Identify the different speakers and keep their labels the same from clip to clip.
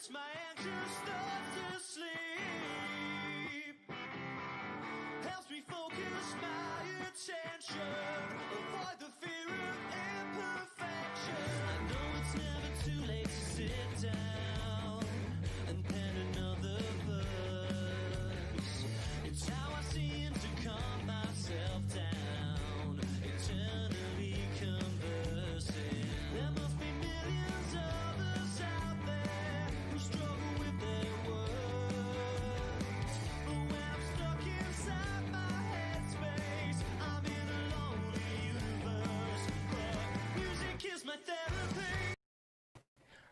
Speaker 1: As my engine starts to sleep, helps me focus my attention, avoid the fear of imperfection. I know it's never too late to sit down and pen another verse. It's how I seem to calm myself down, eternally conversing. There must be millions of us out there who struggle with their words. But when I'm stuck inside my headspace, I'm in a lonely universe. But music is my therapy.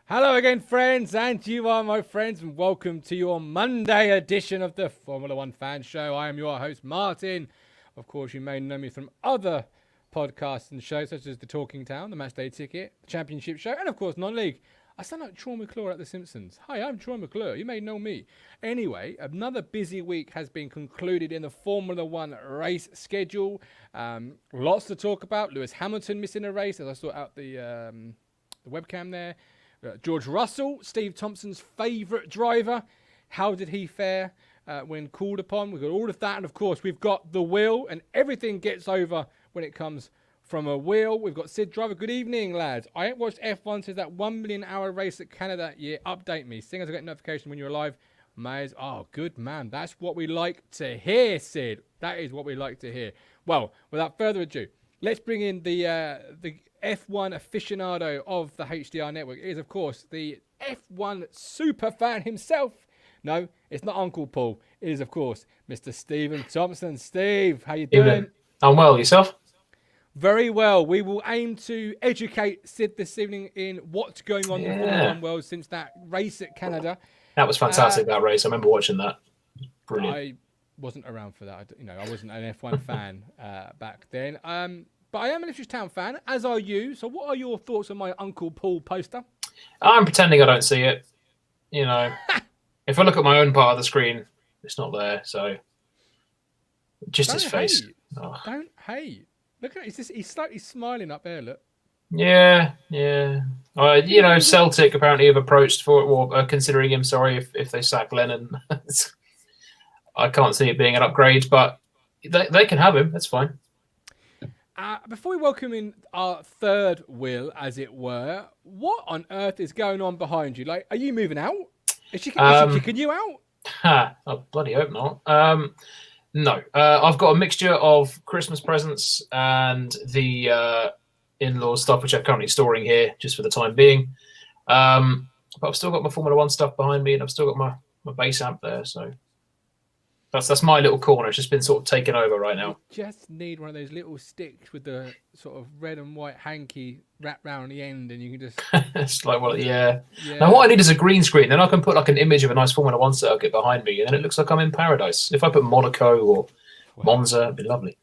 Speaker 2: Hello again, friends, and you are my friends, and welcome to your Monday edition of the Formula One Fan Show. I am your host, Martin. Of course, you may know me from other podcasts and shows such as The Talking Town, The Matchday Ticket, The Championship Show, and of course, Non-League. I sound like Troy McClure at The Simpsons. Hi, I'm Troy McClure. You may know me. Anyway, another busy week has been concluded in the Formula One race schedule. Lots to talk about. Lewis Hamilton missing a race, as I saw out the webcam there. George Russell, Steve Thompson's favourite driver. How did he fare when called upon? We've got all of that. And, of course, we've got the wheel. And everything gets over when it comes from a wheel. We've got Sid Driver. Good evening, lads. I ain't watched F1 since that 1 million hour race at Canada that year. Update me. Seeing as I get notification when you're live. Mays. Oh, good man. That's what we like to hear, Sid. That is what we like to hear. Well, without further ado, let's bring in the F1 aficionado of the HDR network. It is, of course, the F1 super fan himself. No, it's not Uncle Paul. It is, of course, Mr. Stephen Thompson. Steve, how you doing?
Speaker 3: Evening. I'm well. Yourself?
Speaker 2: Very well. We will aim to educate Sid this evening in what's going on in the Formula One world since that race at Canada.
Speaker 3: That was fantastic, that race. I remember watching that. Brilliant.
Speaker 2: I wasn't around for that. I wasn't an F1 fan back then. But I am an Ipswich Town fan, as are you. So what are your thoughts on my Uncle Paul poster?
Speaker 3: I'm pretending I don't see it. You know, if I look at my own part of the screen, it's not there. So just his face.
Speaker 2: Hate. Oh. Don't hate. Look at it. He's slightly smiling up there, look.
Speaker 3: Yeah. Celtic apparently have approached for it, or are considering him, if they sack Lennon. I can't see it being an upgrade, but they can have him. That's fine.
Speaker 2: Before we welcome in our third wheel, as it were, what on earth is going on behind you? Like, are you moving out? Is she kicking you out?
Speaker 3: I bloody hope not. No. I've got a mixture of Christmas presents and the in-law stuff, which I'm currently storing here just for the time being. But I've still got my Formula One stuff behind me, and I've still got my bass amp there, so... That's my little corner. It's just been sort of taken over right now.
Speaker 2: You just need one of those little sticks with the sort of red and white hanky wrapped round the end, and you can just...
Speaker 3: It's like, yeah. Now, what I need is a green screen. Then I can put like an image of a nice Formula One circuit behind me, and then it looks like I'm in paradise. If I put Monaco or Monza, it'd be lovely.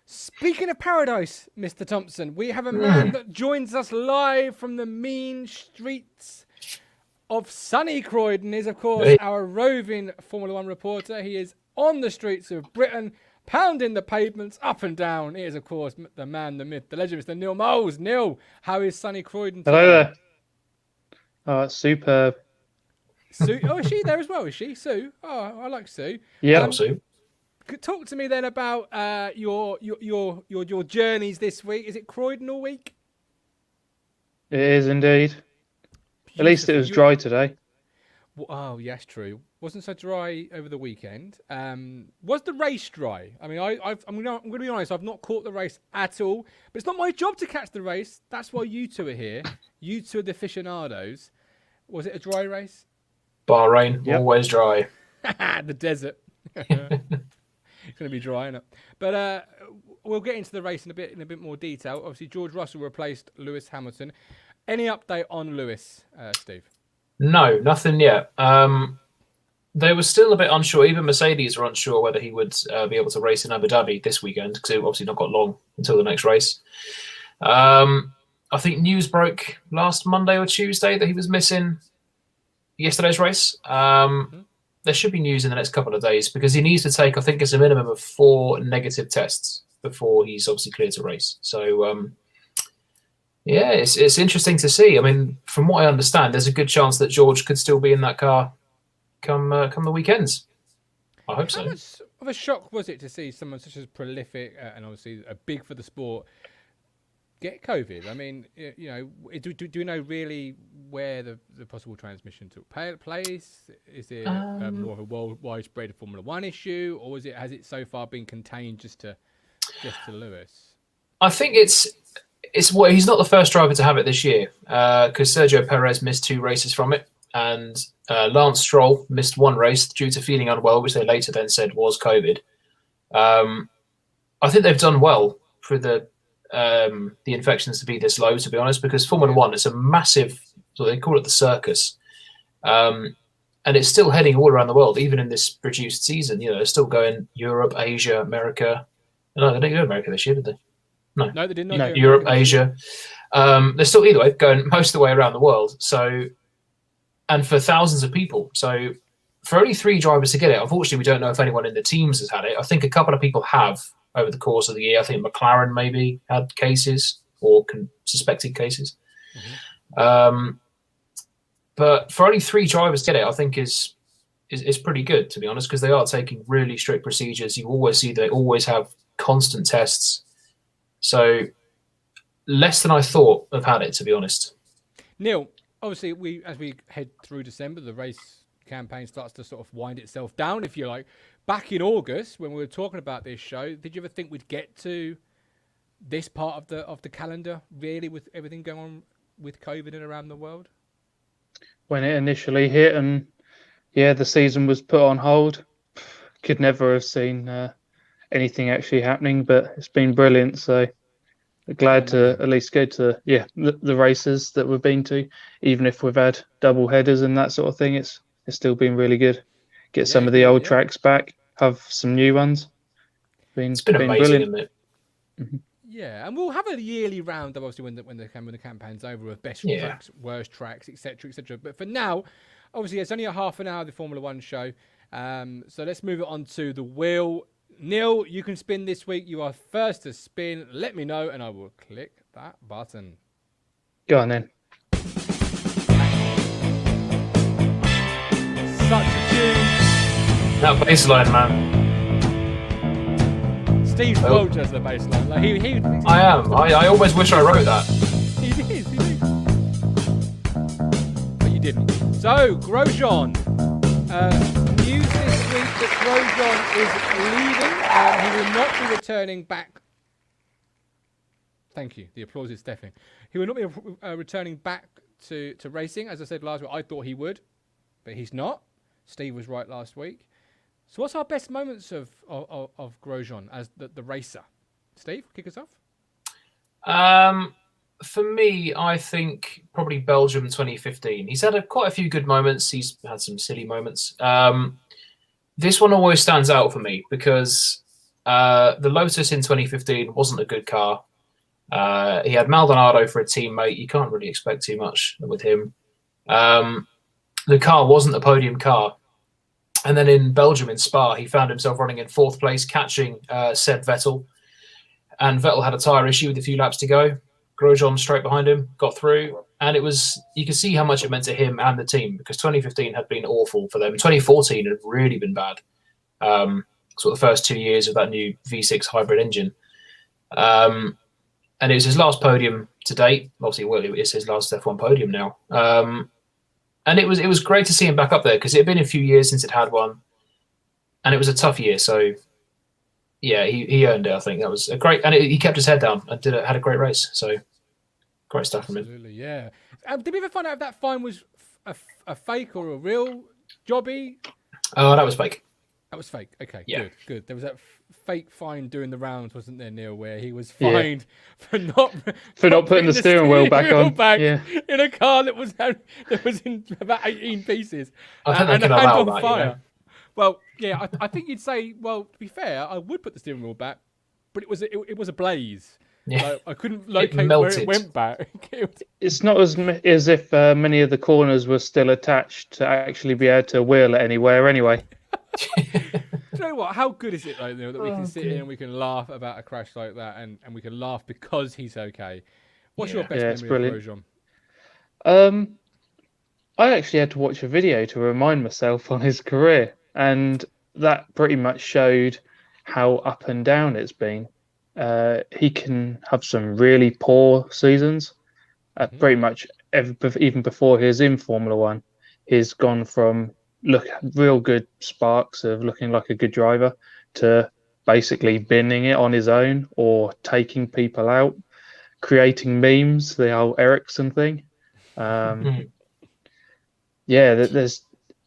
Speaker 2: Speaking of paradise, Mr. Thompson, we have a man that joins us live from the mean streets of sunny Croydon. Is, of course, our roving Formula One reporter. He is on the streets of Britain, pounding the pavements up and down. He is, of course, the man, the myth, the legend, Mr. Neil Moles. Neil, how is sunny Croydon today?
Speaker 4: Hello there. Oh, it's superb.
Speaker 2: Sue, is she there as well? Is she Sue? Oh, I like Sue.
Speaker 4: Yeah,
Speaker 3: Sue.
Speaker 2: Talk to me then about your journeys this week. Is it Croydon all week?
Speaker 4: it is indeed. At least it was dry today.
Speaker 2: Oh, yes, true. Wasn't so dry over the weekend. Was the race dry? I mean, I'm going to be honest. I've not caught the race at all. But it's not my job to catch the race. That's why you two are here. You two are the aficionados. Was it a dry race?
Speaker 3: Bahrain, always dry.
Speaker 2: The desert. It's going to be dry, isn't it? But we'll get into the race in a bit more detail. Obviously, George Russell replaced Lewis Hamilton. Any update on Lewis, Steve?
Speaker 3: No, nothing yet. They were still a bit unsure. Even Mercedes were unsure whether he would be able to race in Abu Dhabi this weekend, because they've obviously not got long until the next race. I think news broke last Monday or Tuesday that he was missing yesterday's race. There should be news in the next couple of days, because he needs to take, I think it's a minimum of 4 negative tests before he's obviously cleared to race. So, Yeah, it's interesting to see. I mean, from what I understand, there's a good chance that George could still be in that car come the weekends. I hope
Speaker 2: How
Speaker 3: so.
Speaker 2: much of a shock was it to see someone such as prolific and obviously big for the sport get COVID? I mean, do you know really where the possible transmission took place? Is it more of a widespread Formula One issue, or has it so far been contained just to Lewis?
Speaker 3: I think it's what he's not the first driver to have it this year because Sergio Perez missed 2 races from it, and Lance Stroll missed 1 race due to feeling unwell, which they later then said was COVID. I think they've done well for the infections to be this low, to be honest, because Formula One is a massive, so they call it the circus, and it's still heading all around the world, even in this reduced season. They're still going Europe, Asia, America. No, they didn't go America this year, did they? No,
Speaker 2: they did not.
Speaker 3: No, Europe, Asia. They're still either way going most of the way around the world. So, and for thousands of people. So, for only 3 drivers to get it, unfortunately, we don't know if anyone in the teams has had it. I think a couple of people have over the course of the year. I think McLaren maybe had cases or suspected cases. Mm-hmm. But for only 3 drivers to get it, I think is pretty good, to be honest, because they are taking really strict procedures. You always see they always have constant tests. So less than I thought have had it, to be honest.
Speaker 2: Neil, obviously, as we head through December, the race campaign starts to sort of wind itself down, if you like. Back in August, when we were talking about this show, did you ever think we'd get to this part of the calendar, really, with everything going on with COVID and around the world?
Speaker 4: When it initially hit and, the season was put on hold, could never have seen anything actually happening, but it's been brilliant. So glad to at least go to the races that we've been to, even if we've had double headers and that sort of thing. It's still been really good. Get some of the old tracks back, have some new ones.
Speaker 3: It's been amazing,
Speaker 4: brilliant.
Speaker 3: Isn't it?
Speaker 2: Mm-hmm. Yeah, and we'll have a yearly round, obviously, when the campaign's over, of best tracks, worst tracks, etc., etc. But for now, obviously, it's only a half an hour of the Formula One show. So let's move it on to the wheel. Neil, you can spin this week. You are first to spin. Let me know, and I will click that button.
Speaker 4: Go on then.
Speaker 2: Such a tune.
Speaker 3: That bassline, man.
Speaker 2: Steve Welch as the bassline. Like he
Speaker 3: I am. I always wish I wrote that.
Speaker 2: He did. But you didn't. So, Grosjean. News this week that Grosjean is leaving. He will not be returning back. Thank you. The applause is deafening. He will not be returning back to racing. As I said last week, I thought he would, but he's not. Steve was right last week. So what's our best moments of Grosjean as the racer? Steve, kick us off.
Speaker 3: For me, I think probably Belgium 2015. He's had quite a few good moments. He's had some silly moments. This one always stands out for me because the Lotus in 2015 wasn't a good car. He had Maldonado for a teammate. You can't really expect too much with him. The car wasn't a podium car. And then in Belgium, in Spa, he found himself running in 4th place, catching Seb Vettel. And Vettel had a tyre issue with a few laps to go. Grosjean straight behind him, got through. And you could see how much it meant to him and the team, because 2015 had been awful for them. 2014 had really been bad. Sort of the first 2 years of that new V6 hybrid engine. And it was his last podium to date. Obviously, it's his last F1 podium now. And it was great to see him back up there because it had been a few years since it had one, and it was a tough year. So, yeah, he earned it. I think that was a great, and he kept his head down and had a great race. So, great stuff from him.
Speaker 2: Absolutely, yeah. Did we ever find out if that fine was a fake or a real jobby?
Speaker 3: Oh, that was fake.
Speaker 2: That was fake. Okay,
Speaker 3: yeah.
Speaker 2: Good. There was that fake fine doing the rounds, wasn't there, Neil, where he was fined for not
Speaker 4: putting the steering wheel back on
Speaker 2: in a car that was in about 18 pieces
Speaker 3: I think
Speaker 2: and
Speaker 3: they
Speaker 2: a
Speaker 3: can
Speaker 2: hand
Speaker 3: allow
Speaker 2: on
Speaker 3: that,
Speaker 2: fire.
Speaker 3: you know?
Speaker 2: Well, yeah, I think you'd say, well, to be fair, I would put the steering wheel back, but it was a blaze.
Speaker 3: Yeah.
Speaker 2: Like, I couldn't locate where it went back.
Speaker 4: It's not as if many of the corners were still attached to actually be able to wheel it anywhere anyway.
Speaker 2: Do you know what? How good is it, though, Neil, that we can sit here and we can laugh about a crash like that, and we can laugh because he's okay, What's your
Speaker 3: Yeah.
Speaker 2: best
Speaker 4: Yeah, it's
Speaker 2: memory of
Speaker 4: brilliant.
Speaker 2: Grosjean?
Speaker 4: I actually had to watch a video to remind myself on his career, and that pretty much showed how up and down it's been. He can have some really poor seasons. Pretty much even before he was in Formula One, he's gone from real good sparks of looking like a good driver to basically binning it on his own or taking people out, creating memes, the whole Ericsson thing.
Speaker 3: Mm.
Speaker 4: Yeah,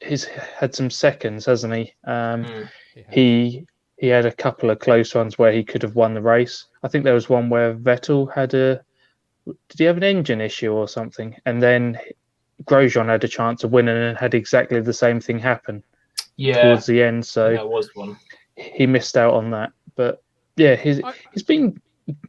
Speaker 4: he's had some seconds, hasn't he?
Speaker 3: Mm.
Speaker 4: He had a couple of close ones where he could have won the race. I think there was one where Vettel did he have an engine issue or something? And then Grosjean had a chance of winning and had exactly the same thing happen
Speaker 3: Yeah,
Speaker 4: towards the end. So
Speaker 3: that was one.
Speaker 4: he missed out on that. But yeah, he's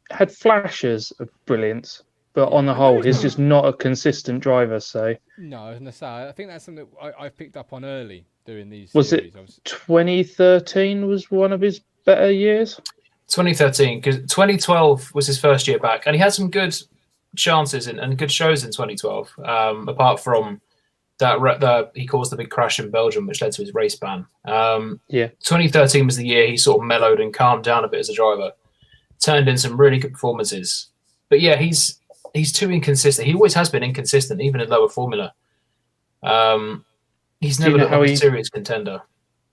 Speaker 4: had flashes of brilliance, but on the
Speaker 2: I know
Speaker 4: whole,
Speaker 2: he's
Speaker 4: he's just not a consistent driver. So
Speaker 2: No, I was going to say, I think that's something I've picked up on early doing these
Speaker 4: was
Speaker 2: series.
Speaker 4: it 2013 was one of his better years?
Speaker 3: 2013, because 2012 was his first year back, and he had some good chances and good shows in 2012. Apart from that, he caused the big crash in Belgium, which led to his race ban.
Speaker 4: Yeah,
Speaker 3: 2013 was the year he sort of mellowed and calmed down a bit as a driver, turned in some really good performances. But yeah, he's too inconsistent. He always has been inconsistent, even in lower formula. He's never looked like a serious contender.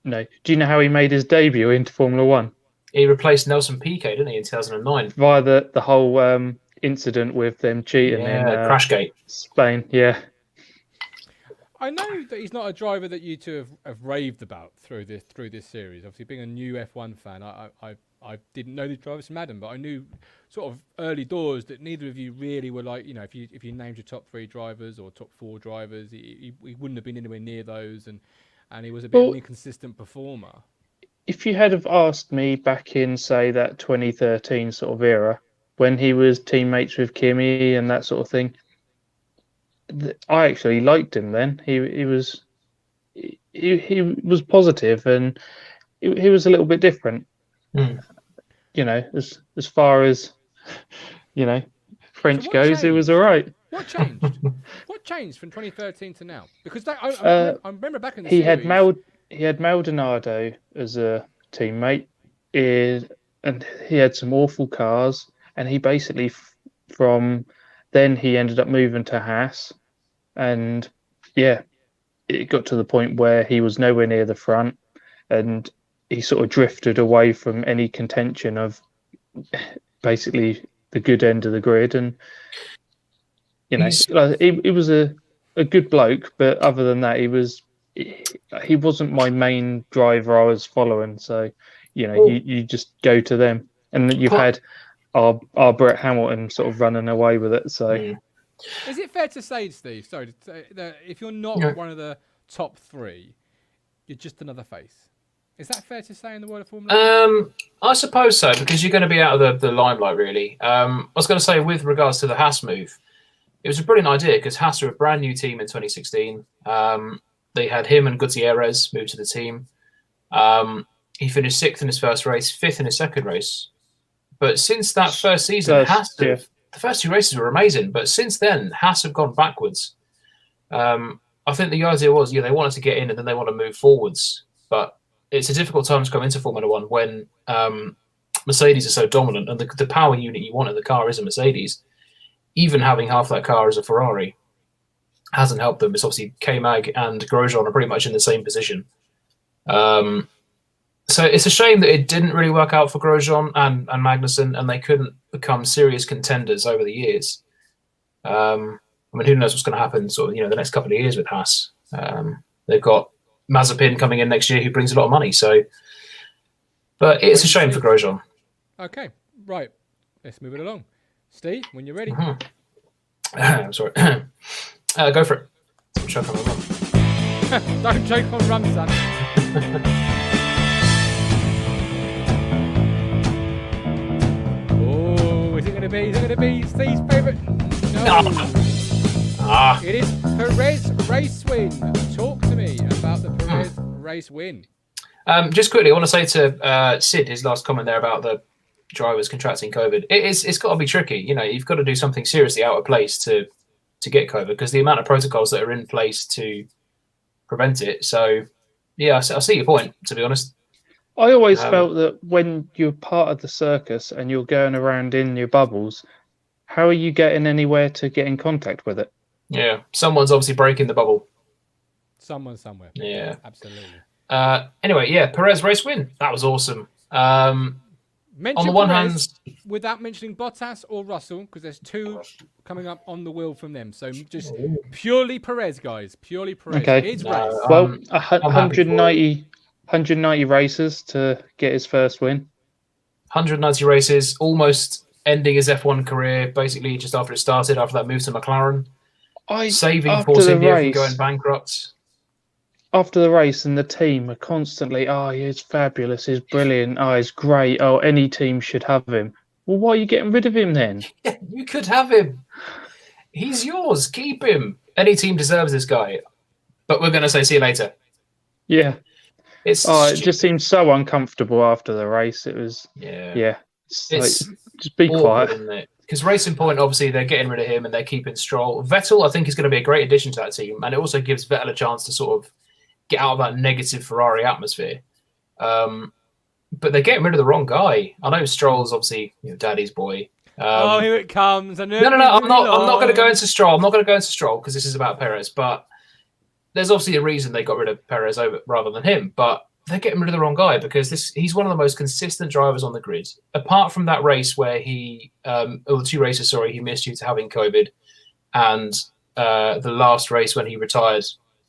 Speaker 4: No. Do you know how he made his debut into Formula One?
Speaker 3: He replaced Nelson Piquet, didn't he, in 2009?
Speaker 4: Via the whole incident with them cheating in
Speaker 3: Crashgate.
Speaker 4: Spain. Yeah.
Speaker 2: I know that he's not a driver that you two have raved about through this series. Obviously, being a new F1 fan, I didn't know these drivers from Adam, but I knew sort of early doors that neither of you really were like, if you named your top 3 drivers or top 4 drivers, he wouldn't have been anywhere near those, and he was a bit of an inconsistent performer.
Speaker 4: If you had have asked me back in, say, that 2013 sort of era, when he was teammates with Kimi and that sort of thing, I actually liked him then. He was positive, and he was a little bit different. As far as French goes, it was all right.
Speaker 2: What changed? What changed from 2013 to now? Because I remember back in the series,
Speaker 4: he had Maldonado as a teammate, and he had some awful cars, and he basically from then he ended up moving to Haas, and yeah, it got to the point where he was nowhere near the front, and he sort of drifted away from any contention of basically the good end of the grid, and he was a good bloke, but other than that, he wasn't my main driver I was following. So you just go to them, and you've had our Brett Hamilton sort of running away with it. So
Speaker 2: is it fair to say, Steve, sorry, that if you're not one of the top 3, you're just another face? Is that fair to say in the world of Formula 1?
Speaker 3: I suppose so, because you're going to be out of the limelight, really. I was going to say, with regards to the Haas move, it was a brilliant idea, because Haas are a brand new team in 2016. They had him and Gutierrez move to the team. He finished 6th in his first race, 5th in his second race. But since that first season, the first 2 races were amazing. But since then, Haas have gone backwards. I think the idea was, they wanted to get in and then they want to move forwards. But it's a difficult time to come into Formula One when Mercedes are so dominant, and the power unit you want in the car is a Mercedes. Even having half that car as a Ferrari hasn't helped them. It's obviously K-Mag and Grosjean are pretty much in the same position. So it's a shame that it didn't really work out for Grosjean and Magnussen, and they couldn't become serious contenders over the years. Who knows what's going to happen sort of, the next couple of years with Haas. They've got Mazepin coming in next year who brings a lot of money. But it's a shame for Grosjean.
Speaker 2: Okay, right. Let's move it along. Steve, when you're ready.
Speaker 3: I'm sorry. Go for it. Choke on rum.
Speaker 2: Don't choke on rum, son. Oh, is it going to be Steve's favourite? No. It is Perez race win. Talk to me about the Perez race win.
Speaker 3: Just quickly, I want to say to Sid, his last comment there about drivers contracting COVID. It's got to be tricky. You've got to do something seriously out of place to get COVID, because the amount of protocols that are in place to prevent it. So, yeah, I see your point, to be honest.
Speaker 4: I always felt that when you're part of the circus and you're going around in your bubbles, how are you getting anywhere to get in contact with it?
Speaker 3: Yeah, someone's obviously breaking the bubble.
Speaker 2: Someone somewhere.
Speaker 3: Yeah.
Speaker 2: Absolutely.
Speaker 3: Anyway, yeah, Perez race win. That was awesome.
Speaker 2: Mention
Speaker 3: on the one
Speaker 2: Perez
Speaker 3: hand,
Speaker 2: without mentioning Bottas or Russell, because there's two coming up on the wheel from them. So just purely Perez, guys. Purely Perez.
Speaker 4: Okay.
Speaker 2: His race.
Speaker 4: Well,
Speaker 3: I'm happy for
Speaker 4: 190 races to get his first win.
Speaker 3: 190 races, almost ending his F1 career, basically just after it started, after that move to McLaren. Saving Force India from going bankrupt.
Speaker 4: After the race, and the team are constantly, he's fabulous, he's brilliant, he's great, any team should have him. Well, why are you getting rid of him then?
Speaker 3: Yeah, you could have him. He's yours. Keep him. Any team deserves this guy. But we're going to say see you later.
Speaker 4: Yeah.
Speaker 3: It
Speaker 4: just seemed so uncomfortable after the race. It was, it's just be quiet.
Speaker 3: Isn't it? Because Racing Point, obviously, they're getting rid of him and they're keeping Stroll. Vettel, I think, is going to be a great addition to that team. And it also gives Vettel a chance to sort of get out of that negative Ferrari atmosphere. But they're getting rid of the wrong guy. I know Stroll's obviously daddy's boy.
Speaker 2: Here it comes.
Speaker 3: No. I'm not going to go into Stroll. I'm not going to go into Stroll because this is about Perez. But there's obviously a reason they got rid of Perez rather than him. But they're getting rid of the wrong guy because he's one of the most consistent drivers on the grid. Apart from that race where the 2 races, he missed due to having COVID, and the last race when he retired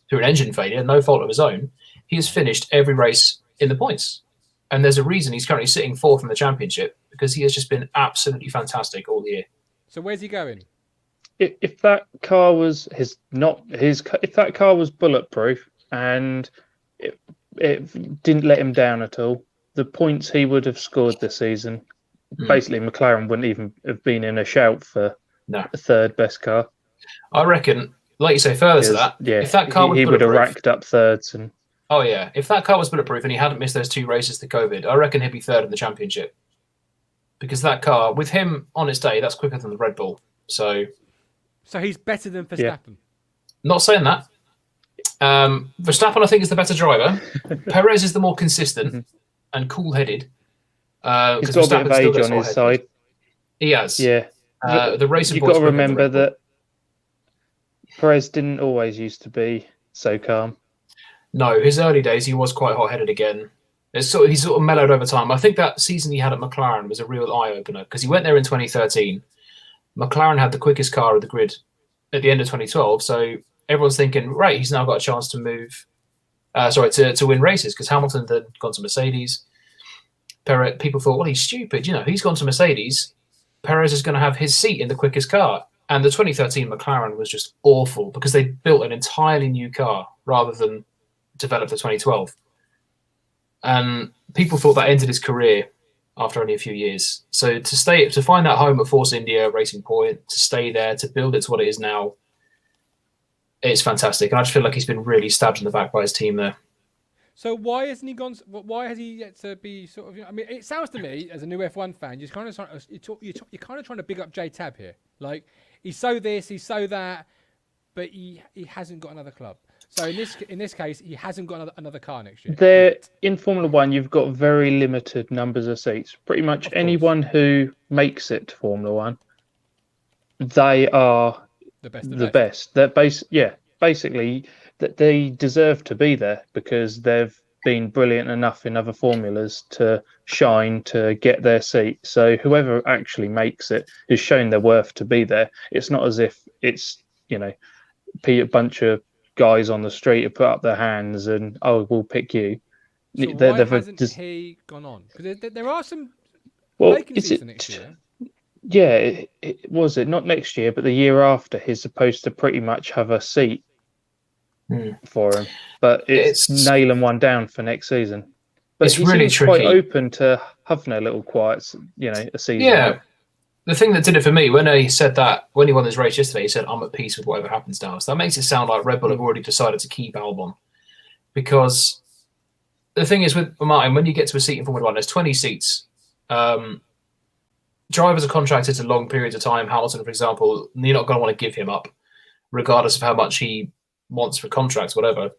Speaker 3: through an engine failure, no fault of his own, he has finished every race in the points. And there's a reason he's currently sitting 4th in the championship, because he has just been absolutely fantastic all year.
Speaker 2: So where's he going?
Speaker 4: If that car was if that car was bulletproof and it didn't let him down at all, the points he would have scored this season, basically McLaren wouldn't even have been in a shout for the 3rd best car. I
Speaker 3: reckon, like you say, further to that, if that car was
Speaker 4: he would have racked up thirds. And
Speaker 3: if that car was bulletproof and he hadn't missed those 2 races to COVID, I reckon he'd be 3rd in the championship. Because that car, with him on its day, that's quicker than the Red Bull. So
Speaker 2: he's better than Verstappen.
Speaker 3: Yeah. Not saying that. Verstappen, I think, is the better driver. Perez is the more consistent and cool-headed.
Speaker 4: He's got a bit of age on his side.
Speaker 3: He has.
Speaker 4: Yeah.
Speaker 3: The racing.
Speaker 4: You've got to remember that Perez didn't always used to be so calm.
Speaker 3: No, his early days, he was quite hot-headed again. He's sort of mellowed over time. I think that season he had at McLaren was a real eye-opener, because he went there in 2013. McLaren had the quickest car of the grid at the end of 2012, so everyone's thinking, right, he's now got a chance to move, to win races, because Hamilton had gone to Mercedes. Perez, people thought, well, he's stupid. He's gone to Mercedes. Perez is going to have his seat in the quickest car. And the 2013 McLaren was just awful, because they built an entirely new car rather than develop the 2012. And people thought that ended his career after only a few years. So to find that home at Force India, Racing Point, to stay there, to build it to what it is now, it's fantastic. And I just feel like he's been really stabbed in the back by his team there.
Speaker 2: So why hasn't he gone? Why has he yet to be sort of? I mean, it sounds to me as a new F1 fan, you're kind of trying to big up J Tab here. Like, he's so this, he's so that, but he hasn't got another club. So in this case, he hasn't got another car next year.
Speaker 4: In Formula One, you've got very limited numbers of seats. Pretty much anyone who makes it to Formula One, they are the best. Basically, that they deserve to be there because they've been brilliant enough in other formulas to shine, to get their seat. So whoever actually makes it has shown their worth to be there. It's not as if it's a bunch of guys on the street who put up their hands and we'll pick you.
Speaker 2: So why hasn't he gone on? Because there are some vacancies for next year.
Speaker 4: Yeah, it was not next year, but the year after. He's supposed to pretty much have a seat for him, but it's nailing one down for next season. But
Speaker 3: it's really tricky.
Speaker 4: Quite open to having a little quiet, a season.
Speaker 3: Yeah. The thing that did it for me, when he said that, when he won his race yesterday, he said, I'm at peace with whatever happens now. So that makes it sound like Red Bull have already decided to keep Albon. Because the thing is with Martin, when you get to a seat in Formula 1, there's 20 seats. drivers are contracted to long periods of time. Hamilton, for example, you're not going to want to give him up, regardless of how much he wants for contracts, whatever.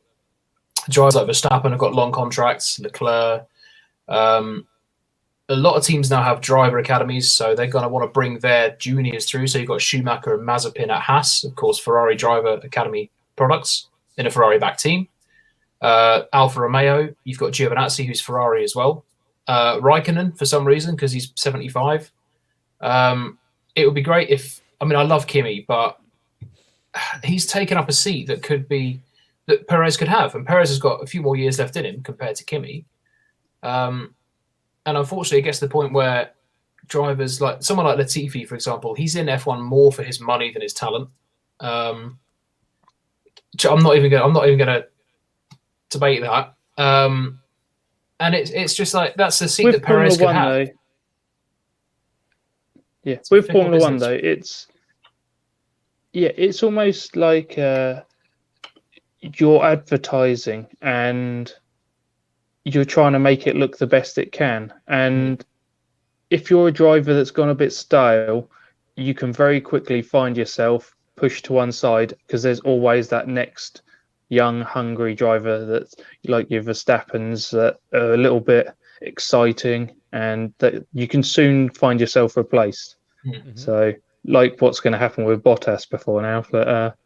Speaker 3: Drivers like Verstappen have got long contracts, Leclerc. A lot of teams now have driver academies, so they're going to want to bring their juniors through. So you've got Schumacher and Mazepin at Haas, of course, Ferrari driver academy products in a Ferrari-backed team. Alfa Romeo, you've got Giovinazzi, who's Ferrari as well. Raikkonen, for some reason, because he's 75. It would be great if... I mean, I love Kimi, but he's taken up a seat that Perez could have. And Perez has got a few more years left in him compared to Kimi. And unfortunately, it gets to the point where drivers like someone like Latifi, for example, he's in F1 more for his money than his talent. I'm not even going to debate that. And it's just like that's the seat that Perez could have.
Speaker 4: Yeah, with Formula One though, it's almost like you're advertising and you're trying to make it look the best it can. And if you're a driver that's gone a bit stale, you can very quickly find yourself pushed to one side because there's always that next young, hungry driver that's like your Verstappens that are a little bit exciting and that you can soon find yourself replaced. Mm-hmm. So like what's going to happen with Bottas before now, but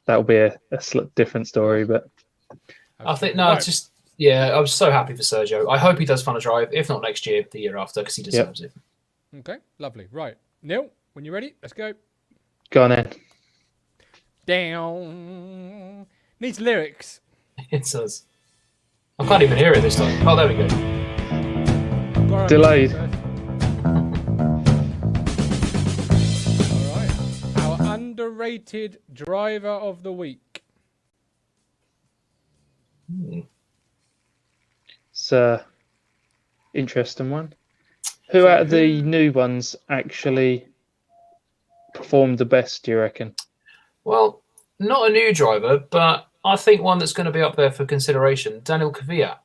Speaker 4: that'll be a different story. But
Speaker 3: I think, I was so happy for Sergio. I hope he does fun a drive, if not next year, the year after, because he deserves it.
Speaker 2: Okay, lovely. Right. Neil, when you're ready, let's go.
Speaker 4: Go on then.
Speaker 2: Down. Needs lyrics.
Speaker 3: It does. I can't even hear it this time. Oh, there we go.
Speaker 4: Delayed.
Speaker 2: All right. Our underrated driver of the week.
Speaker 4: It's an interesting one. Who out of the new ones actually performed the best, do you reckon?
Speaker 3: Well, not a new driver, but I think one that's going to be up there for consideration. Daniel Kvyat.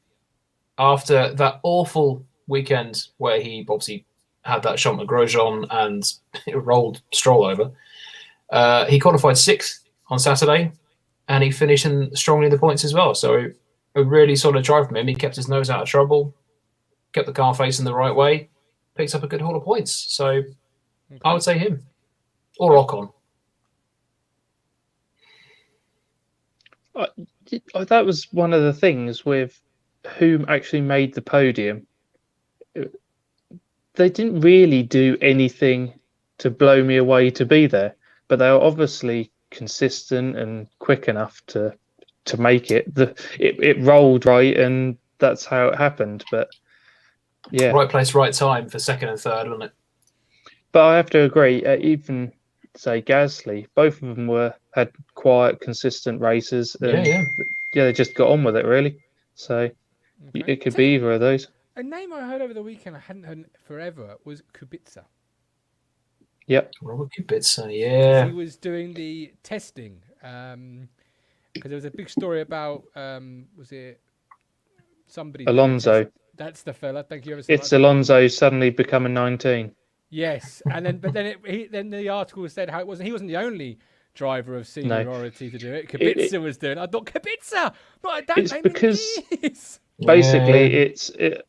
Speaker 3: After that awful weekend where he obviously had that shot at Grosjean and it rolled Stroll over, he qualified 6th on Saturday and he finished strongly in the points as well. So a really solid drive from him. He kept his nose out of trouble, kept the car facing the right way, picked up a good haul of points. So I would say him. Or Ocon.
Speaker 4: That was one of the things with who actually made the podium. They didn't really do anything to blow me away to be there, but they were obviously consistent and quick enough to make it. It rolled right, and that's how it happened. But yeah,
Speaker 3: right place, right time for second and third, wasn't it?
Speaker 4: But I have to agree. Even say Gasly, both of them had quiet, consistent races. And they just got on with it really. So it could be either of those.
Speaker 2: A name I heard over the weekend I hadn't heard forever was Kubica.
Speaker 4: Yep,
Speaker 3: Robert Kubica. Yeah,
Speaker 2: he was doing the testing. Because there was a big story about was it somebody?
Speaker 4: Alonso.
Speaker 2: That's the fella. Thank you ever so much.
Speaker 4: It's Alonso suddenly becoming 19.
Speaker 2: Yes, and then the article said how he wasn't the only driver of seniority to do it. Kubica was doing. I thought Kubica, not that
Speaker 4: it's
Speaker 2: name
Speaker 4: because basically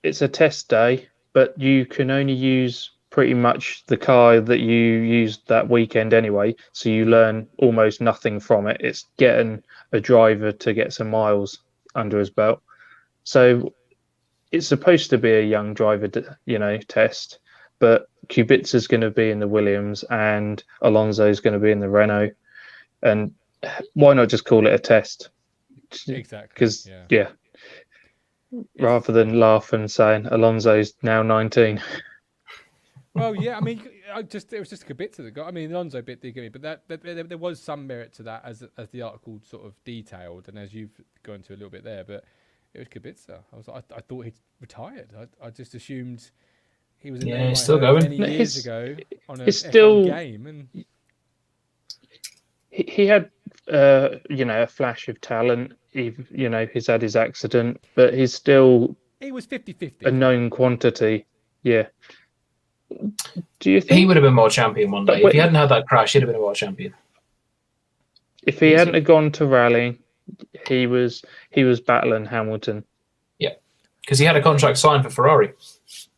Speaker 4: it's a test day, but you can only use pretty much the car that you used that weekend anyway, so you learn almost nothing from it. It's getting a driver to get some miles under his belt. So it's supposed to be a young driver, test, but Kubica's going to be in the Williams and Alonso's going to be in the Renault. And why not just call it a test?
Speaker 2: Exactly.
Speaker 4: Because, rather than laugh and saying Alonso's now 19.
Speaker 2: Well, yeah, I mean, it was just Kubica that got. I mean, Alonso bit did give me, but there was some merit to that as the article sort of detailed, and as you've gone into a little bit there. But it was Kubica. I thought he'd retired. I just assumed he was in there
Speaker 3: still going
Speaker 2: many years ago on a
Speaker 4: F1
Speaker 2: game, and
Speaker 4: he had a flash of talent. He's had his accident, but he was 50-50. A known quantity. Yeah. Do you think
Speaker 3: He would have been world champion one day.
Speaker 4: But
Speaker 3: If he hadn't had that crash, he'd have been a world champion.
Speaker 4: if he
Speaker 3: Easy.
Speaker 4: hadn't have gone to rally, he was battling Hamilton.
Speaker 3: Yeah, because he had a contract signed for Ferrari.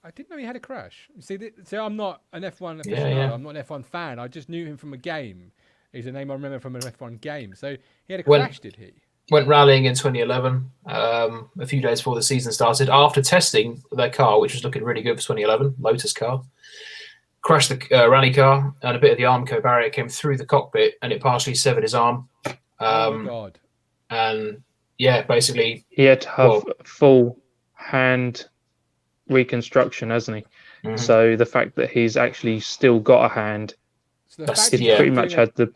Speaker 2: I didn't know he had a crash. See, I'm not an F1 aficionado.
Speaker 3: Yeah.
Speaker 2: I'm not an F1 fan. I just knew him from a game. He's a name I remember from an F1 game. So he had a crash, did he?
Speaker 3: Went rallying in 2011, a few days before the season started. After testing their car, which was looking really good for 2011, Lotus car, crashed the rally car, and a bit of the Armco barrier came through the cockpit, and it partially severed his arm.
Speaker 2: Oh my God!
Speaker 3: And yeah, basically
Speaker 4: He had to have full hand reconstruction, hasn't he?
Speaker 3: Mhm.
Speaker 4: So the fact that he's actually still got a hand,
Speaker 2: So the
Speaker 3: That's-
Speaker 2: fact
Speaker 4: he's
Speaker 3: yeah.
Speaker 4: pretty much had the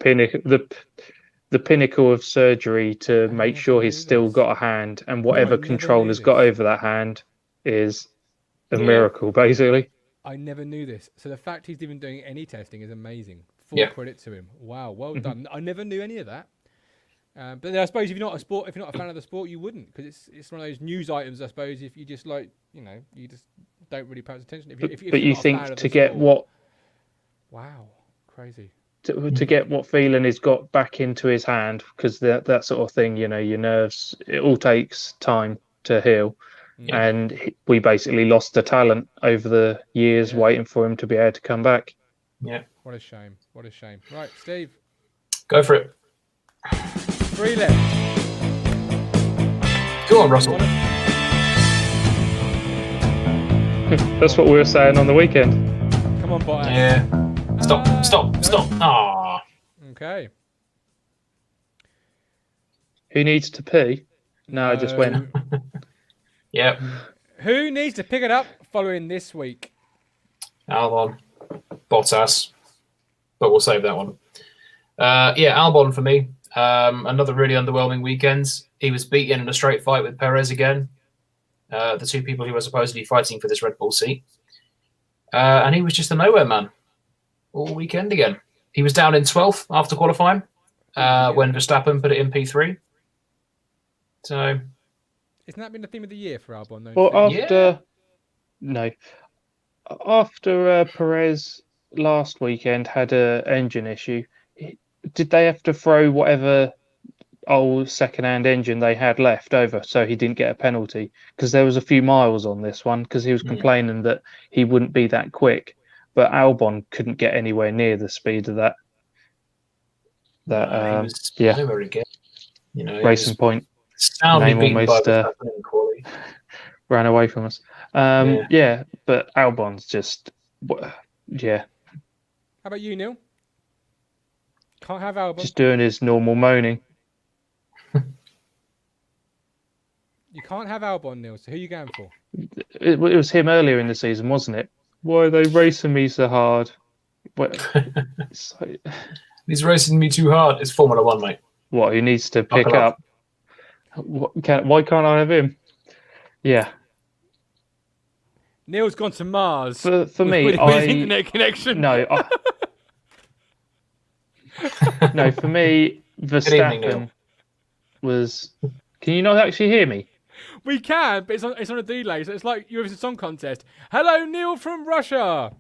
Speaker 4: pinnacle of surgery to make sure he's still got a hand, and whatever
Speaker 2: never
Speaker 4: control
Speaker 2: knew
Speaker 4: has
Speaker 2: this.
Speaker 4: got over that hand is a
Speaker 3: Yeah.
Speaker 4: miracle, basically.
Speaker 2: I never knew this. So the fact he's even doing any testing is amazing. Full
Speaker 3: Yeah.
Speaker 2: credit to him. Wow, well done. I never knew any of that. But then I suppose if you're not a fan of the sport, you wouldn't, because it's one of those news items. I suppose if you just you just don't really pay attention. If
Speaker 4: But
Speaker 2: you're
Speaker 4: you
Speaker 2: not a fan
Speaker 4: think
Speaker 2: of
Speaker 4: to
Speaker 2: the
Speaker 4: get
Speaker 2: sport- wow, crazy.
Speaker 4: to get what feeling he's got back into his hand, because that sort of thing, your nerves, it all takes time to heal.
Speaker 2: Yeah.
Speaker 4: And we basically lost the talent over the years,
Speaker 2: Yeah.
Speaker 4: waiting for him to be able to come back.
Speaker 3: Yeah,
Speaker 2: What a shame. What a shame. Right, Steve.
Speaker 3: go for it.
Speaker 2: 3 left.
Speaker 3: Go on, Russell.
Speaker 4: That's what we were saying on the weekend.
Speaker 2: Come on, Bottas.
Speaker 3: Yeah. Stop. Ah.
Speaker 2: Okay.
Speaker 4: Who needs to pee? No, I just went.
Speaker 3: Yep.
Speaker 2: Who needs to pick it up following this week?
Speaker 3: Albon, Bottas, but we'll save that one. Yeah, Albon for me. Another really underwhelming weekend. He was beaten in a straight fight with Perez again. The two people who were supposedly fighting for this Red Bull seat. And he was just a nowhere man all weekend again. He was down in 12th after qualifying when Verstappen put it in P3. So,
Speaker 2: Isn't that been the theme of the year for Albon? Though,
Speaker 4: Well,
Speaker 2: Steve?
Speaker 4: after Perez last weekend had an engine issue, did they have to throw whatever old second-hand engine they had left over so he didn't get a penalty? Because there was a few miles on this one, because he was complaining that he wouldn't be that quick, but Albon couldn't get anywhere near the speed of that.
Speaker 3: he was nowhere again.
Speaker 4: Racing Point
Speaker 3: Soundly
Speaker 4: name
Speaker 3: beaten by
Speaker 4: almost,
Speaker 3: Verstappen in quali.
Speaker 4: ran away from us. But Albon's just, yeah,
Speaker 2: How about you, Neil? Can't have Albon.
Speaker 4: just doing his normal moaning.
Speaker 2: You can't have Albon, Neil. So who are you going for?
Speaker 4: It was him earlier in the season, wasn't it? Why are they racing me so hard? It's like,
Speaker 3: He's racing me too hard. It's Formula One, mate.
Speaker 4: what, who needs to pick
Speaker 3: Buckle up.
Speaker 4: up? Why can't I have him? Yeah,
Speaker 2: Neil's gone to Mars.
Speaker 4: for me,
Speaker 2: with his internet connection.
Speaker 4: no, no, for me,
Speaker 3: evening,
Speaker 4: Verstappen
Speaker 3: Neil.
Speaker 4: was. Can you not actually hear me?
Speaker 2: We can, but it's on a delay. So it's like Eurovision Song Contest. Hello, Neil from Russia.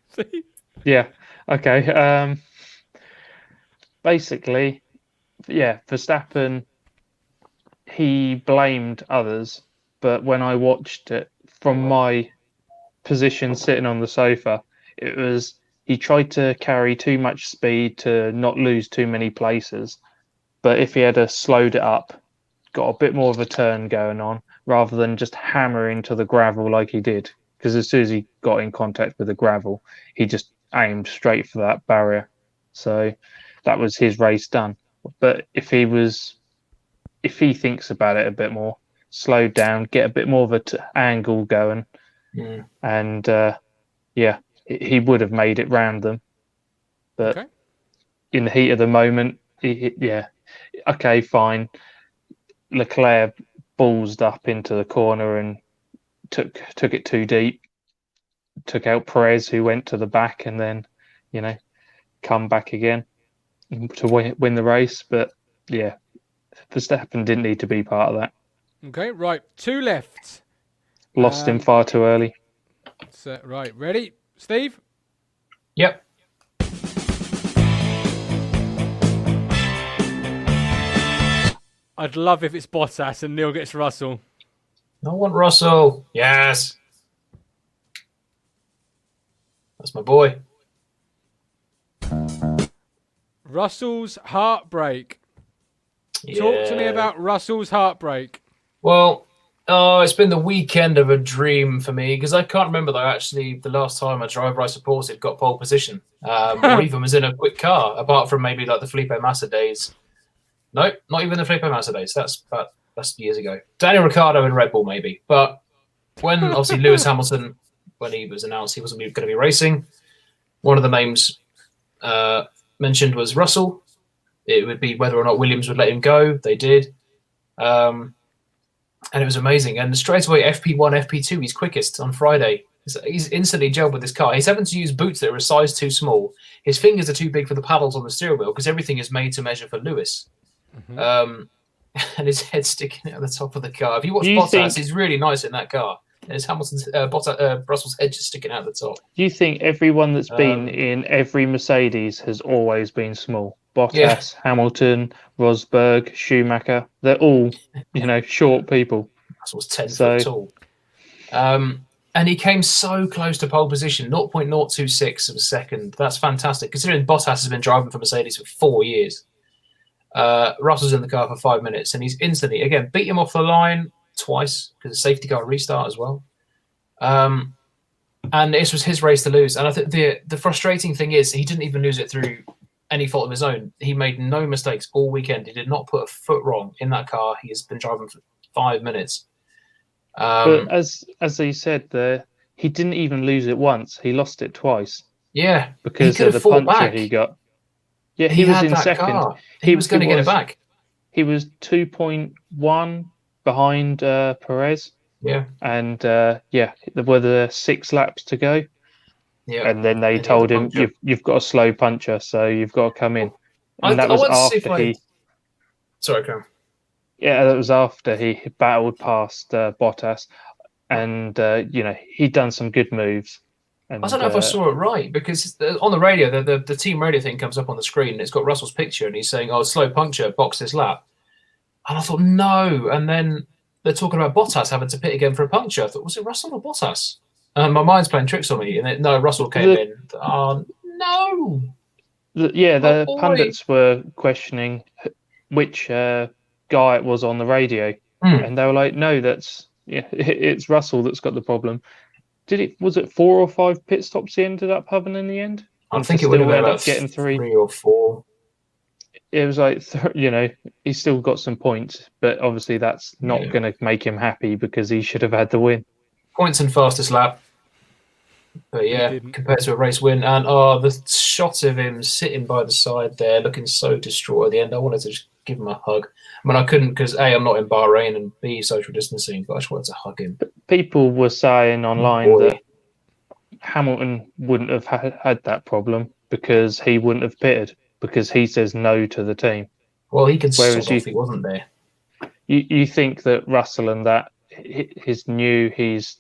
Speaker 2: See?
Speaker 4: Yeah. Okay. Basically, yeah, Verstappen, he blamed others, but when I watched it from my position sitting on the sofa, it was he tried to carry too much speed to not lose too many places. But if he had slowed it up, got a bit more of a turn going on, rather than just hammer into the gravel like he did, because as soon as he got in contact with the gravel, he just aimed straight for that barrier. So that was his race done. But if he thinks about it a bit more, slowed down, get a bit more of an angle going, and he would have made it round them. But
Speaker 2: Okay.
Speaker 4: in the heat of the moment, okay, fine. Leclerc ballsed up into the corner and took it too deep. Took out Perez, who went to the back, and then, come back again to win the race. But yeah, Verstappen didn't need to be part of that.
Speaker 2: Okay, right. 2 left.
Speaker 4: Lost him far too early.
Speaker 2: set. Right. Ready, Steve?
Speaker 3: Yep.
Speaker 2: I'd love if it's Bottas and Neil gets Russell.
Speaker 3: I want Russell. Yes. That's my boy.
Speaker 2: Russell's heartbreak.
Speaker 3: Yeah.
Speaker 2: Talk to me about Russell's heartbreak.
Speaker 3: Well, it's been the weekend of a dream for me because I can't remember though. Actually, the last time a driver I supported got pole position, or even was in a quick car, apart from maybe like the Felipe Massa days. No, not even the Felipe Massa days. That's years ago. Daniel Ricciardo and Red Bull maybe, but when obviously Lewis Hamilton, when he was announced he wasn't going to be racing, one of the names mentioned was Russell. It would be whether or not Williams would let him go. They did. And it was amazing. And straight away, FP1, FP2, he's quickest on Friday. He's instantly gelled with his car. He's having to use boots that are a size too small. His fingers are too big for the paddles on the steering wheel because everything is made to measure for Lewis. And his head's sticking out the top of the car. If you watch Bottas, he's really nice in that car. And his Russell's head just sticking out the top.
Speaker 4: Do you think everyone that's been in every Mercedes has always been small? Bottas, Hamilton, Rosberg, Schumacher, they're all, short people.
Speaker 3: Russell's 10 foot tall. And he came so close to pole position, 0.026 of a second. That's fantastic, considering Bottas has been driving for Mercedes for 4 years. Russell's in the car for 5 minutes, and he's instantly, again, beat him off the line twice because the safety car restart as well. And this was his race to lose. And I think the frustrating thing is he didn't even lose it through any fault of his own. He made no mistakes all weekend. He did not put a foot wrong in that car. He has been driving for 5 minutes.
Speaker 4: But as he said there, he didn't even lose it once. He lost it twice.
Speaker 3: Yeah,
Speaker 4: because of the puncture he got. Yeah, he was in second.
Speaker 3: Car. He was going to get it back.
Speaker 4: He was 2.1 behind Perez.
Speaker 3: Yeah.
Speaker 4: And there were the 6 laps to go.
Speaker 3: Yeah.
Speaker 4: And then they told him, you've got a slow puncher, so you've got to come in. And that was after he...
Speaker 3: Sorry, Cam.
Speaker 4: Yeah, that was after he battled past Bottas. And, he'd done some good moves. And,
Speaker 3: I don't know if I saw it right, because on the radio, the team radio thing comes up on the screen, and it's got Russell's picture, and he's saying, slow puncture, box this lap. And I thought, no. And then they're talking about Bottas having to pit again for a puncture. I thought, was it Russell or Bottas? And my mind's playing tricks on me. And no, Russell came in. Oh, no.
Speaker 4: The pundits were questioning which guy it was on the radio. And they were like, no, it's Russell that's got the problem. Was it 4 or 5 pit stops he ended up having in the end?
Speaker 3: I think it would have been about
Speaker 4: getting
Speaker 3: 3 or 4.
Speaker 4: It was like, he's still got some points, but obviously that's not going to make him happy because he should have had the win.
Speaker 3: Points and fastest lap. But yeah, compared to a race win. And the shot of him sitting by the side there, looking so distraught at the end. I wanted to just give him a hug. I mean, I couldn't because A, I'm not in Bahrain, and B, social distancing, but I just wanted to hug him.
Speaker 4: People were saying online that Hamilton wouldn't have had that problem because he wouldn't have pitted because he says no to the team.
Speaker 3: Well, he could sort off if he wasn't there.
Speaker 4: You think that Russell and that he's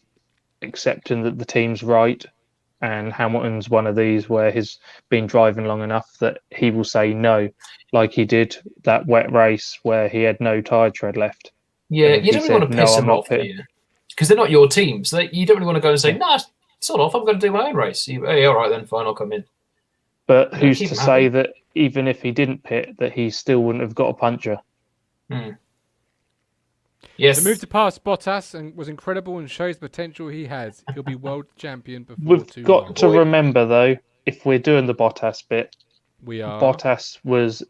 Speaker 4: accepting that the team's right, and Hamilton's one of these where he's been driving long enough that he will say no, like he did that wet race where he had no tyre tread left.
Speaker 3: Yeah, you don't really want to piss them off, because they're not your team. So you don't really want to go and say, no, sort off, I'm going to do my own race. Hey, all right then, fine, I'll come in.
Speaker 4: But who's to say that even if he didn't pit, that he still wouldn't have got a puncher?
Speaker 3: Yes.
Speaker 2: The move to pass Bottas and was incredible and shows the potential he has. He'll be world champion before
Speaker 4: We've got to remember, though, if we're doing the Bottas bit, Bottas was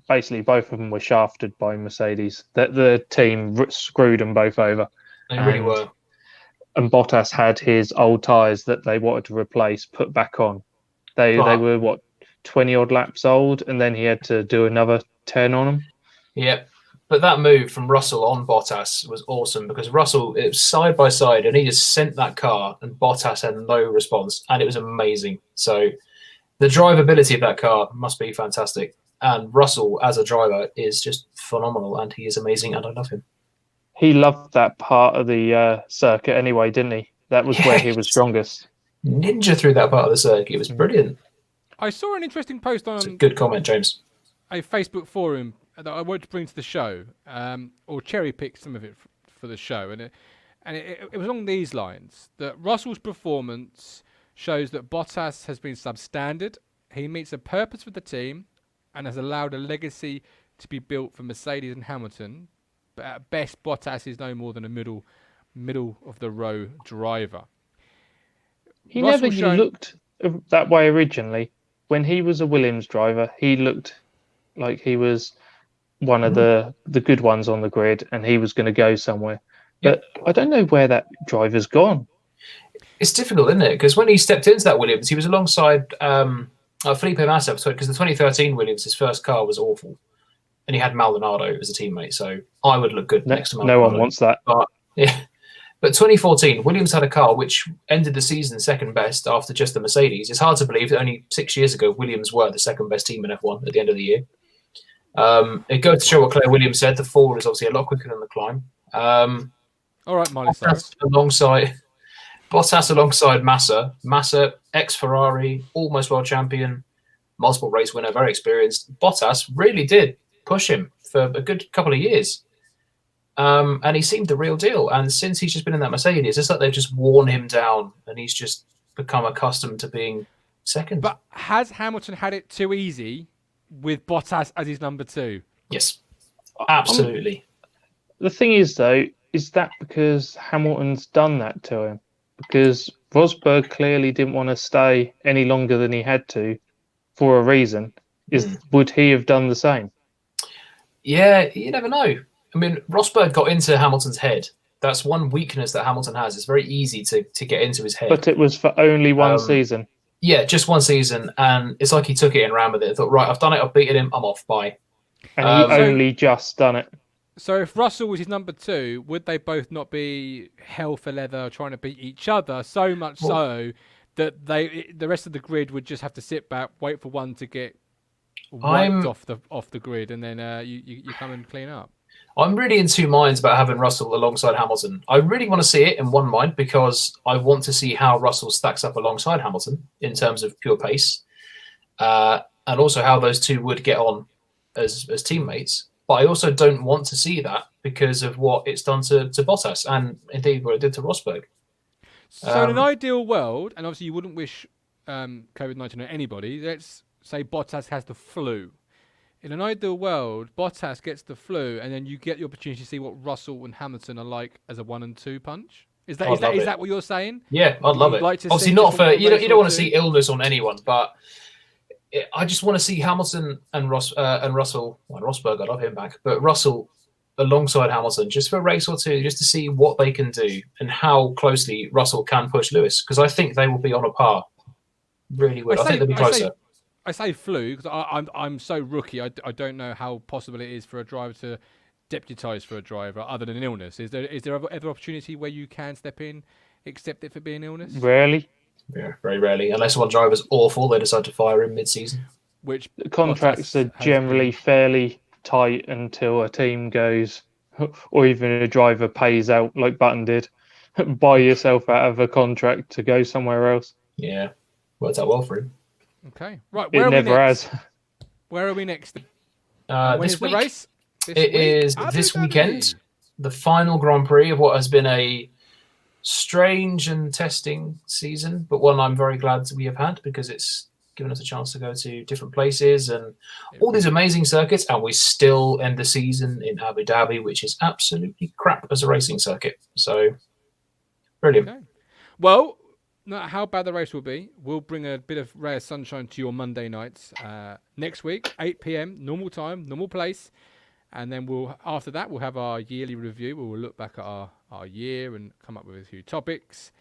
Speaker 4: basically both of them were shafted by Mercedes. The team screwed them both over.
Speaker 3: They really were.
Speaker 4: And Bottas had his old tyres that they wanted to replace put back on. They were 20 odd laps old, and then he had to do another 10 on them.
Speaker 3: Yep. But that move from Russell on Bottas was awesome because Russell, it was side by side, and he just sent that car, and Bottas had no response, and it was amazing. So the drivability of that car must be fantastic. And Russell, as a driver, is just phenomenal, and he is amazing, and I love him.
Speaker 4: He loved that part of the circuit anyway, didn't he? That was where he was strongest.
Speaker 3: Ninja through that part of the circuit. It was brilliant.
Speaker 2: I saw an interesting post
Speaker 3: It's a
Speaker 2: on
Speaker 3: good comment, James.
Speaker 2: a Facebook forum that I wanted to bring to the show, or cherry pick some of it for the show, and it was along these lines: that Russell's performance shows that Bottas has been substandard. He meets a purpose for the team and has allowed a legacy to be built for Mercedes and Hamilton. But at best, Bottas is no more than a middle of the row driver.
Speaker 4: He
Speaker 2: Russell
Speaker 4: never looked that way originally. When he was a Williams driver, he looked like he was one of the good ones on the grid, and he was going to go somewhere. But I don't know where that driver's gone.
Speaker 3: It's difficult, isn't it? Because when he stepped into that Williams, he was alongside Felipe Massa, because the 2013 Williams, his first car was awful, and he had Maldonado as a teammate. So I would look good next to Maldonado.
Speaker 4: No one wants that.
Speaker 3: But yeah. But 2014, Williams had a car which ended the season second best after just the Mercedes. It's hard to believe that only 6 years ago, Williams were the second best team in F1 at the end of the year. It goes to show what Claire Williams said. The fall is obviously a lot quicker than the climb.
Speaker 2: All right, Miley Cyrus.
Speaker 3: Bottas alongside Massa. Massa, ex-Ferrari, almost world champion, multiple race winner, very experienced. Bottas really did push him for a good couple of years. And he seemed the real deal. And since he's just been in that Mercedes, it's like they've just worn him down and he's just become accustomed to being second.
Speaker 2: But has Hamilton had it too easy with Bottas as his number 2?
Speaker 3: Yes, absolutely.
Speaker 4: The thing is, though, is that because Hamilton's done that to him? Because Rosberg clearly didn't want to stay any longer than he had to for a reason. Would he have done the same?
Speaker 3: Yeah, you never know. I mean, Rosberg got into Hamilton's head. That's one weakness that Hamilton has. It's very easy to get into his head.
Speaker 4: But it was for only one season.
Speaker 3: Yeah, just one season. And it's like he took it and ran with it. Thought, right, I've done it. I've beaten him. I'm off. Bye.
Speaker 4: And he only just done it.
Speaker 2: So if Russell was his number 2, would they both not be hell for leather trying to beat each other? So much so that the rest of the grid would just have to sit back, wait for one to get wiped off the grid, and then you come and clean up.
Speaker 3: I'm really in two minds about having Russell alongside Hamilton. I really want to see it in one mind because I want to see how Russell stacks up alongside Hamilton in terms of pure pace, and also how those two would get on as teammates. But I also don't want to see that because of what it's done to Bottas and indeed what it did to Rosberg.
Speaker 2: So in an ideal world, and obviously you wouldn't wish COVID-19 on anybody, let's say Bottas has the flu. In an ideal world, Bottas gets the flu, and then you get the opportunity to see what Russell and Hamilton are like as a 1 and 2 punch. Is that what you're saying?
Speaker 3: Yeah, I'd love it. Obviously, not for you don't want to see illness on anyone, but I just want to see Hamilton and Russell. Well, Rosberg, I love him back, but Russell alongside Hamilton just for a race or two, just to see what they can do and how closely Russell can push Lewis, because I think they will be on a par. Really will. I think they'll be closer.
Speaker 2: I say flu because I'm so rookie. I don't know how possible it is for a driver to deputise for a driver other than an illness. Is there ever opportunity where you can step in, accept it for being illness?
Speaker 4: Rarely.
Speaker 3: Yeah, very rarely. Unless one driver's awful, they decide to fire him mid-season.
Speaker 2: Which
Speaker 4: the contracts are generally fairly tight until a team goes, or even a driver pays out like Button did, buy yourself out of a contract to go somewhere else.
Speaker 3: Yeah, worked out well for him.
Speaker 2: Okay, right.
Speaker 4: It never has.
Speaker 2: Where are we next?
Speaker 3: This week,
Speaker 2: the race?
Speaker 3: It is this weekend, the final Grand Prix of what has been a strange and testing season, but one I'm very glad we have had because it's given us a chance to go to different places and all these amazing circuits, and we still end the season in Abu Dhabi, which is absolutely crap as a racing circuit. So, brilliant.
Speaker 2: Okay. Well, no matter how bad the race will be, we'll bring a bit of ray of sunshine to your Monday nights next week, 8 p.m, normal time, normal place. And then after that, we'll have our yearly review where we'll look back at our year and come up with a few topics.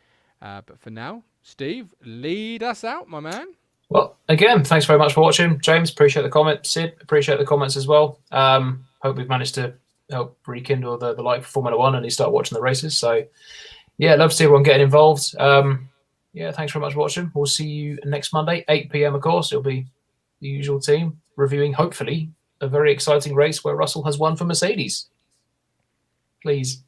Speaker 2: But for now, Steve, lead us out, my man.
Speaker 3: Well, again, thanks very much for watching. James, appreciate the comment. Sid, appreciate the comments as well. Hope we've managed to help rekindle the light for Formula One and you start watching the races. So, yeah, love to see everyone getting involved. Yeah, thanks very much for watching. We'll see you next Monday, 8 p.m, of course. It'll be the usual team reviewing, hopefully, a very exciting race where Russell has won for Mercedes. Please.